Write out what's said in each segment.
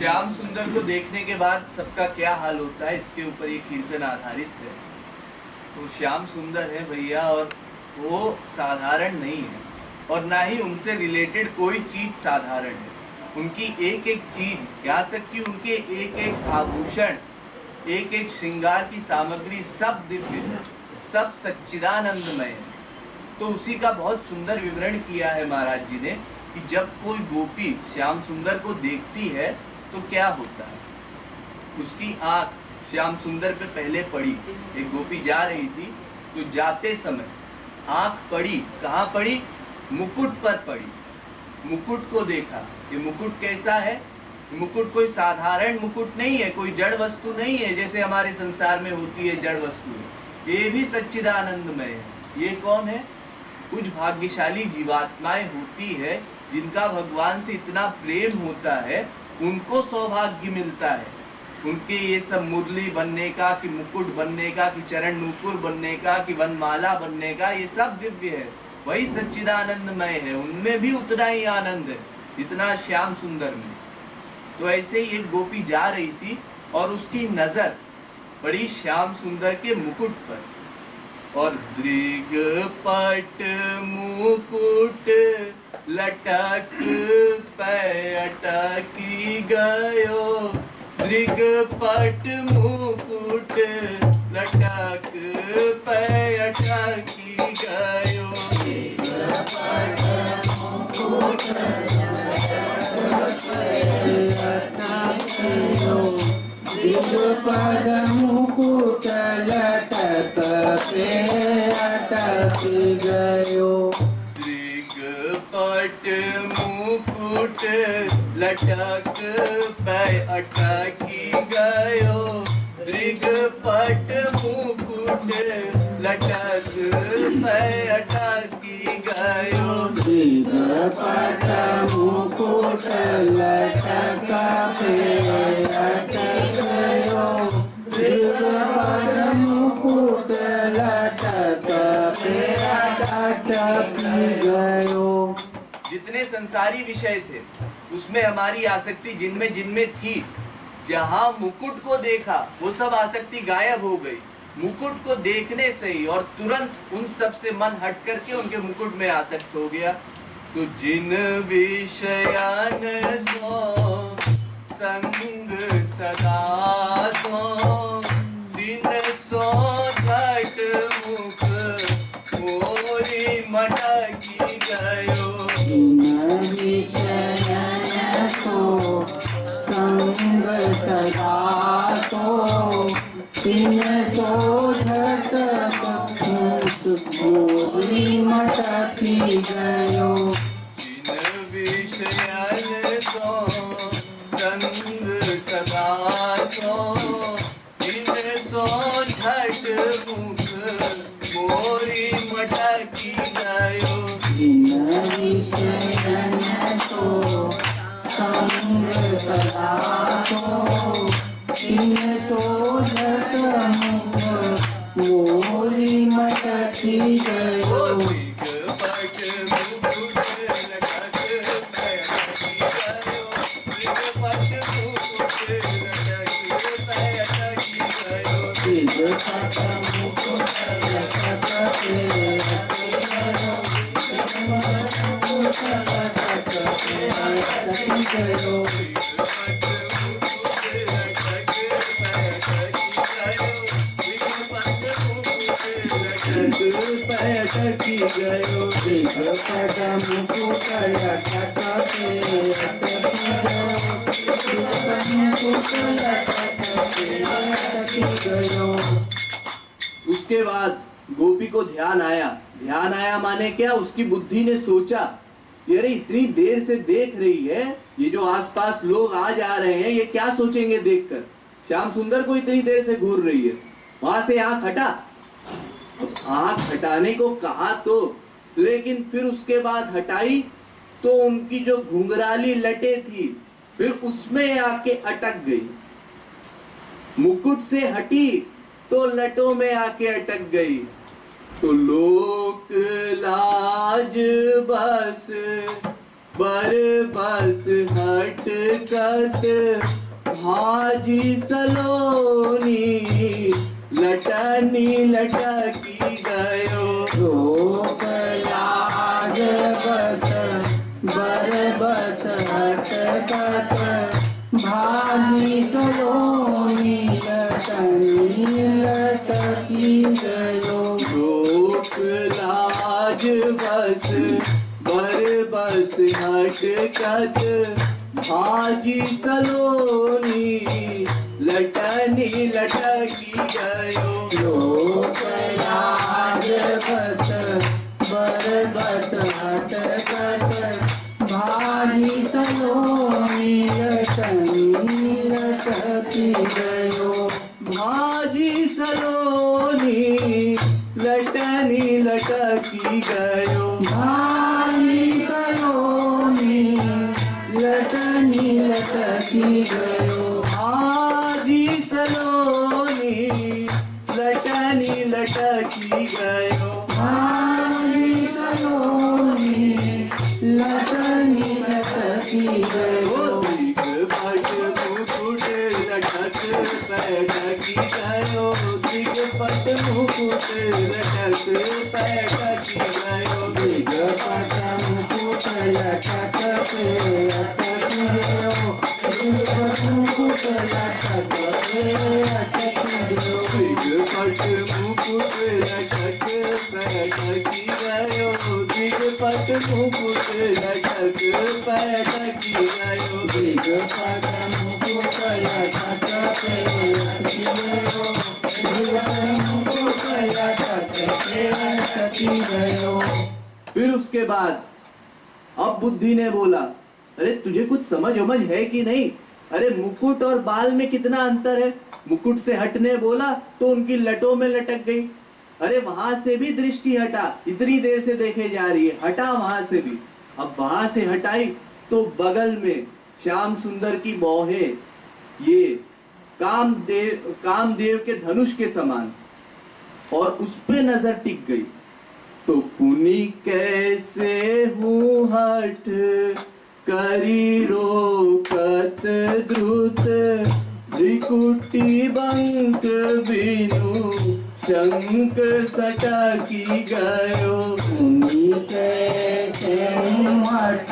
श्याम सुंदर को देखने के बाद सबका क्या हाल होता है, इसके ऊपर ये कीर्तन आधारित है। तो श्याम सुंदर है भैया, और वो साधारण नहीं है, और ना ही उनसे रिलेटेड कोई चीज साधारण है। उनकी एक एक चीज, यहाँ तक कि उनके एक एक आभूषण, एक एक श्रृंगार की सामग्री सब दिव्य है, सब सच्चिदानंदमय है। तो उसी का बहुत सुंदर विवरण किया है महाराज जी ने कि जब कोई गोपी श्याम सुंदर को देखती है तो क्या होता है। उसकी आंख श्याम सुंदर पे पहले पड़ी। एक गोपी जा रही थी तो जाते समय आंख पड़ी, कहाँ पड़ी? मुकुट पर पड़ी। मुकुट को देखा। ये मुकुट कैसा है? मुकुट कोई साधारण मुकुट नहीं है, कोई जड़ वस्तु नहीं है जैसे हमारे संसार में होती है जड़ वस्तु। ये भी सच्चिदानंदमय है। ये कौन है? कुछ भाग्यशाली जीवात्माएं होती है जिनका भगवान से इतना प्रेम होता है, उनको सौभाग्य मिलता है उनके ये सब मुरली बनने का, कि मुकुट बनने का, कि चरण नूपुर बनने का, कि वनमाला बनने का। ये सब दिव्य है, वही सच्चिदानंदमय है। उनमें भी उतना ही आनंद है जितना श्याम सुंदर में। तो ऐसे ही एक गोपी जा रही थी और उसकी नजर पड़ी श्याम सुंदर के मुकुट पर, और दृगपट मुकुट लटक पे अटकी गयो। दृगपट मुकुट लटक पे अटकी गयो। दृगपट मुकुट लटक पे अटकी गयो। दृगपट मुकुट लटक पे अटकी गयो। दृगपट मुकुट लटक पे अटकी गयो। दृगपट मुकुट लटक पे अटकी गयो। दृगपट मुकुट लटक पे अटकी गयो। जितने संसारी विषय थे उसमें हमारी आसक्ति जिनमें जिनमें थी, जहाँ मुकुट को देखा वो सब आसक्ति गायब हो गई। मुकुट को देखने से ही और तुरंत उन सब से मन हट करके उनके मुकुट में आसक्त हो गया। तो जिन विषयान सो संग सदा सो, दिन सो घट मुख मोरी मटकी गयो। जिन विषयन सो संग सदा सो, दिन सो झट मुख मोरी मटकी गयो। जिन विषयन सो संग सदा सो, दिन सो झट मुख मोरी मटकी गयो। जिन विषयन सो संग सदा सो, दिन सो झट मुख मोरी मटकी गयो। दृगपट मुकुट लटक पे अटकी गयो। दृगपट मुकुट लटक पे अटकी गयो। दृगपट मुकुट लटक पे अटकी गयो। अटकी गयो। दृगपट मुकुट लटक पे अटकी गयो। उसके बाद गोपी को ध्यान आया। ध्यान आया माने क्या? उसकी बुद्धि ने सोचा, अरे इतनी देर से देख रही है, ये जो आसपास लोग आ जा रहे हैं ये क्या सोचेंगे देखकर। श्याम सुंदर को इतनी देर से घूर रही है। वहां से आंख हटा। आंख हटाने को कहा तो, लेकिन फिर उसके बाद हटाई तो उनकी जो घुंघराली लटे थी फिर उसमें आके अटक गई। मुकुट से हटी तो लटों में आके अटक गई। तो लोक लाज बस बर बस हट कत भाजी सलोनी लटनी लटकी गयो रोक लाज बस बर बस हटकत भागी सलोनी लटनी लटकी गयो रोक लाज बस बर बस हटकत भाजी सलोनी लटनी लटकी गयो लोक लाज बस बर बस हटकत भागी सलोनी लटनी लटकी गयो भाजी सलोनी लटनी लटकी गयो भागी सलोनी लटनी लटकी गयो भाजी सलोनी लटनी लटकी गयो भागी सलोनी लटनी लटकी गयो दिग्पट मुकुट लटक पैठकी गयो दिग्पट मुकुट लटक पैठकी गयो दिग्पट मुकुट लटक पैठकी गयो दिग्पट मुकुट लटक पैठकी गयो दिग्पट मुकुट लटक पैठकी गयो दिग्पट मुकुट लटक पैठकी गयो दिग्पट मुकुट लटक पैठकी गयो दिग्पट मुकुट लटक पैठकी गयो। फिर उसके बाद अब बुद्धि ने बोला, अरे तुझे कुछ समझ वमझ है कि नहीं? अरे मुकुट और बाल में कितना अंतर है। मुकुट से हटने बोला तो उनकी लटों में लटक गई। अरे वहां से भी दृष्टि हटा, इतनी देर से देखे जा रही है, हटा वहां से भी। अब वहां से हटाई तो बगल में श्याम सुंदर की बाहें ये कामदेव के धनुष के समान, और उस पे नजर टिक गई। तो पुनि कैसे हूँ हठ करी रोकत द्रुत त्रिकुटी बंक बिनु शंक सटकी गयो सुनी कैसे मठ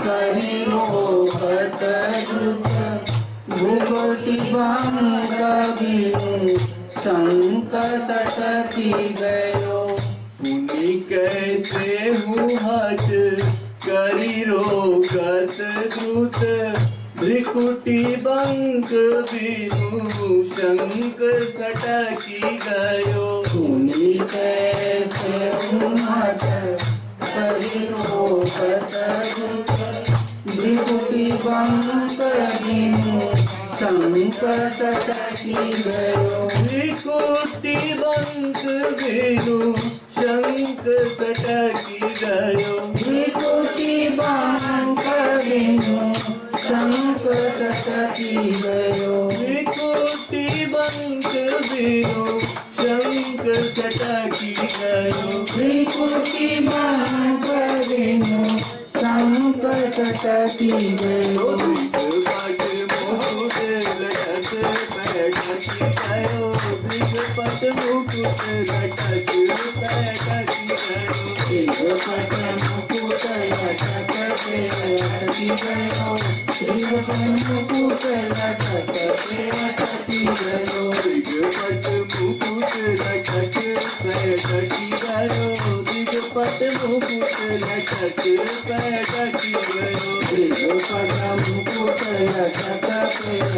करी रोकत द्रुत भूपति भंग बिनु शंक सटकी गयो पुनि कैसे हूँ हठ करी रोकत द्रुत त्रिकुटी बंक बिनु शंक सटकी गयो सुनी कैसे मठ करी रोकत द्रुत भूपति भंग बिनु शंक सटकी गयो त्रिकुटी बंक बिनु शंक सटकी गयो त्रिकुटी बंक बिनु शंक सटकी गयो त्रिकुटी बंक बिनु शंक सटकी गयो त्रिकुटी बंक बिनु शंक सटकी गयो दिग्पट मुकुट लटक पैठकी गयो दिग्पट मुकुट लटक पैठकी गयो दिग्पट मुकुट लटक पैठकी गयो दिग्पट मुकुट लटक पैठकी गयो दिग्पट मुकुट लटक पैठकी गयो दिग्पट मुकुट लटक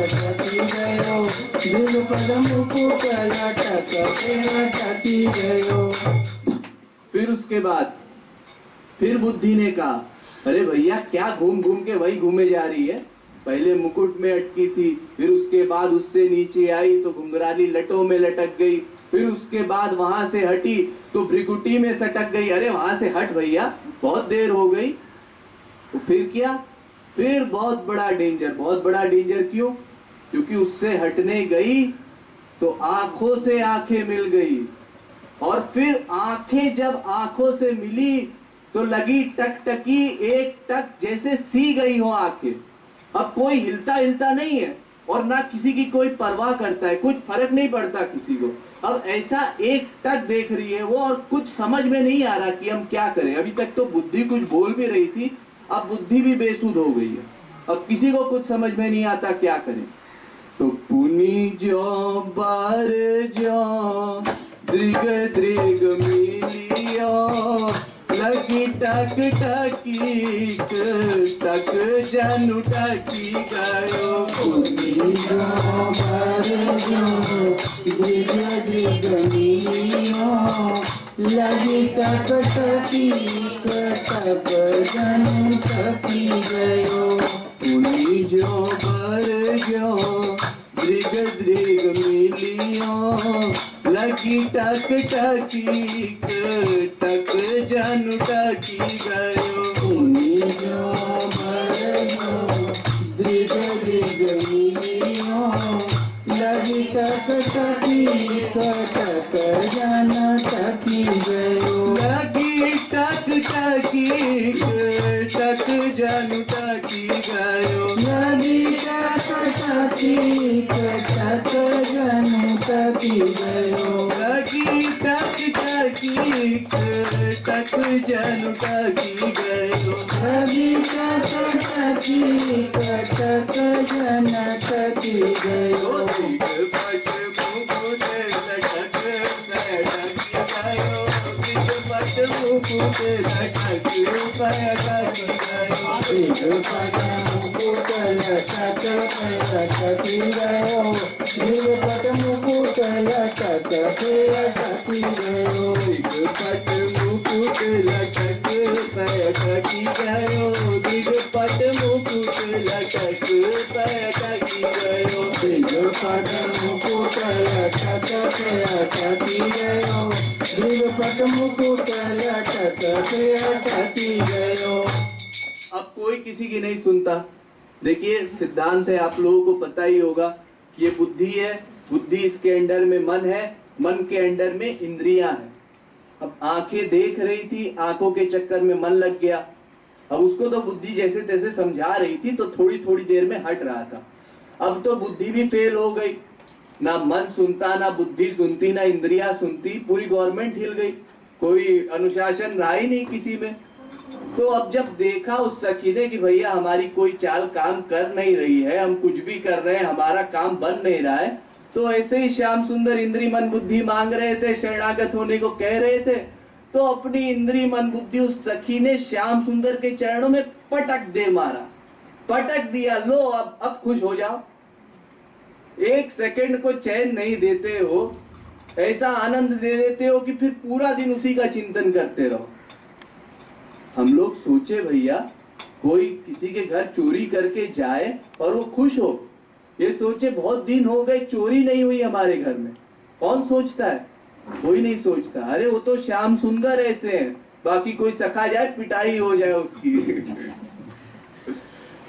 पैठकी गयो दिग्पट मुकुट लटक पैठकी गयो। फिर उसके बाद फिर बुद्धि ने कहा, अरे भैया क्या घूम घूम के वही घूमे जा रही है। पहले मुकुट में अटकी थी, फिर उसके बाद उससे नीचे आई तो घुंघराली लटों में लटक गई, फिर उसके बाद वहां से हटी तो भ्रिकुटी में सटक गई। अरे वहां से हट भैया, बहुत देर हो गई। तो फिर क्या, फिर बहुत बड़ा डेंजर। बहुत बड़ा डेंजर क्यों? क्योंकि उससे हटने गई तो आंखों से आंखें मिल गई, और फिर आंखें जब आंखों से मिली तो लगी टकटकी, एक टक जैसे सी गई हो आंखें। अब कोई हिलता हिलता नहीं है और ना किसी की कोई परवाह करता है, कुछ फर्क नहीं पड़ता किसी को। अब ऐसा एक टक देख रही है वो, और कुछ समझ में नहीं आ रहा कि हम क्या करें। अभी तक तो बुद्धि कुछ बोल भी रही थी, अब बुद्धि भी बेसुध हो गई है। अब किसी को कुछ समझ में नहीं आता क्या करें। तो पुनि जो बार जो दृग दृग मिलियो, लगी टक टकी टक जनु टकी गयो। पुनि जो बार जो दृग दृग मिलियो, लगी टक टकी टक जनु टकी गयो। पुनि जो बार जो दृग दृग मिलियो, लगी टक टकी टक जनु टकी गयो। पुनि जो बार जो दृग दृग मिलियो, लगी टक टकी टक जनु टकी गयो। लगी टक टकी टक जनु टकी गयो। लगी टक टकी टक जनु टकी गयो। लगी टक टकी टक जनु टकी गयो। लगी टक टकी टक जनु टकी गयो। पट मुकुट लटक लटक गयो। पट मुकुट लटक लटक गयो। पट मुकुट लटक लटकी गयो। पट मुकुट लटक लटकी गयो। पट मुकुट लटक लटकी गयो। पट मुकुट लटक लटकी गयो। पट मुकुट लटक लटकी गयो। पट मुकुट लटक लटकी गयो। अब कोई किसी की नहीं सुनता। देखिए सिद्धांत है, आप लोगों को पता ही होगा कि ये बुद्धि है, बुद्धि इसके अंडर में मन है, मन के अंडर में इंद्रियां हैं। अब आंखें देख रही थी, आंखों के चक्कर में मन लग गया। अब उसको तो बुद्धि जैसे तैसे समझा रही थी, तो थोड़ी थोड़ी देर में हट रहा था। अब तो बुद्धि भी फेल हो गई, ना मन सुनता, ना बुद्धि सुनती, ना इंद्रियां सुनती, पूरी गवर्नमेंट हिल गई, कोई अनुशासन रहा ही नहीं किसी में। तो अब जब देखा उस सखी ने कि भैया हमारी कोई चाल काम कर नहीं रही है, हम कुछ भी कर रहे हैं, हमारा काम बन नहीं रहा है, तो ऐसे ही श्याम सुंदर इंद्री मन बुद्धि मांग रहे थे, शरणागत होने को कह रहे थे, तो अपनी इंद्री मन बुद्धि उस सखी ने श्याम सुंदर के चरणों में पटक दे मारा, पटक दिया। लो अब खुश हो जाओ। एक सेकंड को चैन नहीं देते हो, ऐसा आनंद दे देते हो कि फिर पूरा दिन उसी का चिंतन करते रहो। हम लोग सोचे भैया कोई किसी के घर चोरी करके जाए और वो खुश हो, ये सोचे बहुत दिन हो गए चोरी नहीं हुई हमारे घर में। कौन सोचता है? कोई नहीं सोचता। अरे वो तो श्याम सुंदर ऐसे हैं, बाकी कोई सखा जाए पिटाई हो जाए उसकी।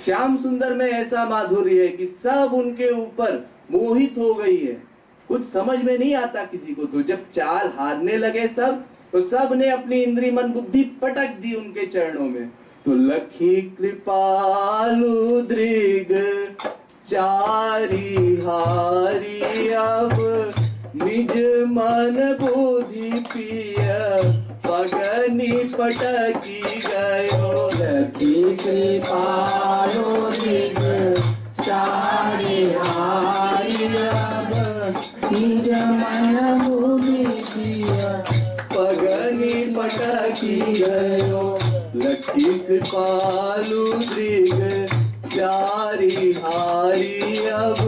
श्याम सुंदर में ऐसा माधुर्य है कि सब उनके ऊपर मोहित हो गई है, कुछ समझ में नहीं आता किसी को। तो जब चाल हारने लगे सब, तो सब ने अपनी इंद्री मन बुद्धि पटक दी उनके चरणों में। तो लखी कृपालु दृग चारी हारी, अब निज मन बुद्धि पिय पगनी पटकी गयो। लखी कृपालु दृग चारी हारी, अब निज मन बुद्धि पिय पगनी पटकी गयो। लखी कृपालु दृग चारी हारी, अब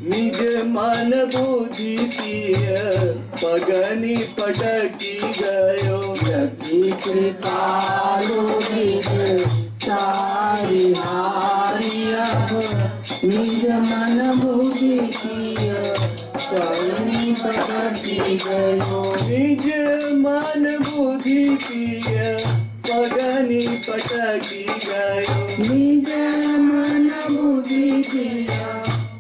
निज मन बुद्धि पिय पगनी पटकी गयो। लखी कृपालु दृग चारी हारी, अब निज मन बुद्धि पिय पगनी पटकी गयो। निज मन बुद्धि पिय पगनी पटकी गयो। निज मन बुद्धि पिय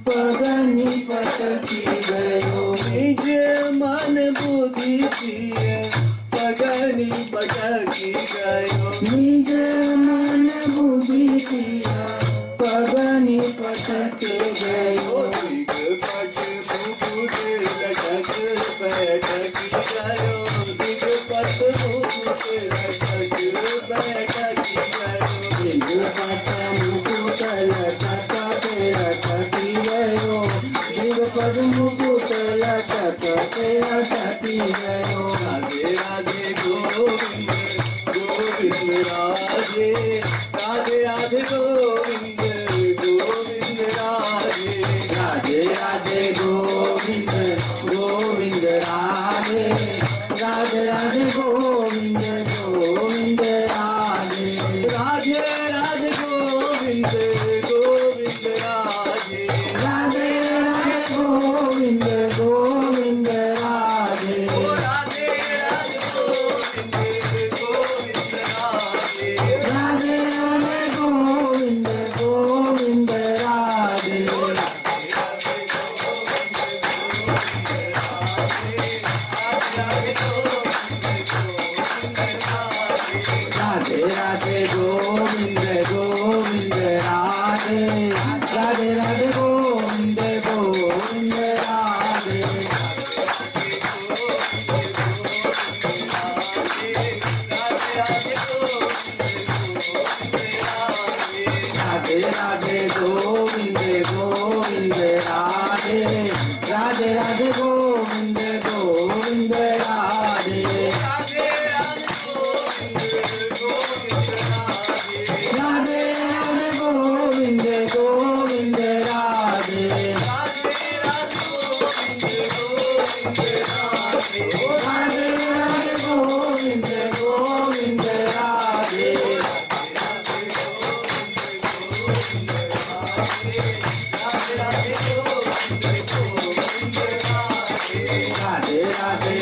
पगनी पटकी गयो। निज मन बुद्धि पिय पगनी पटकी गयो। पद मुकुट लटकते अटकी गयो। राधे राधे गोविंद गोविंद राधे राधे राधे गोविंद गोविंद राधे राधे राधे गोविंद गोविंद राधे राधे राधे गोविंद गोविंद राधे राधे राधे गोविंद गोविंद राधे राधे राधे गोविंद गोविंद राधे ओ राधे राधे गोविंद गोविंद राधे राधे राधे गोविंद गोविंद राधे राधे राधे गोविंद गोविंद राधे राधे राधे गोविंद गोविंद राधे राधे राधे गोविंद गोविंद राधे राधे राधे गोविंद गोविंद राधे राधे राधे गोविंद गोविंद राधे राधे राधे गोविंद गोविंद राधे राधे राधे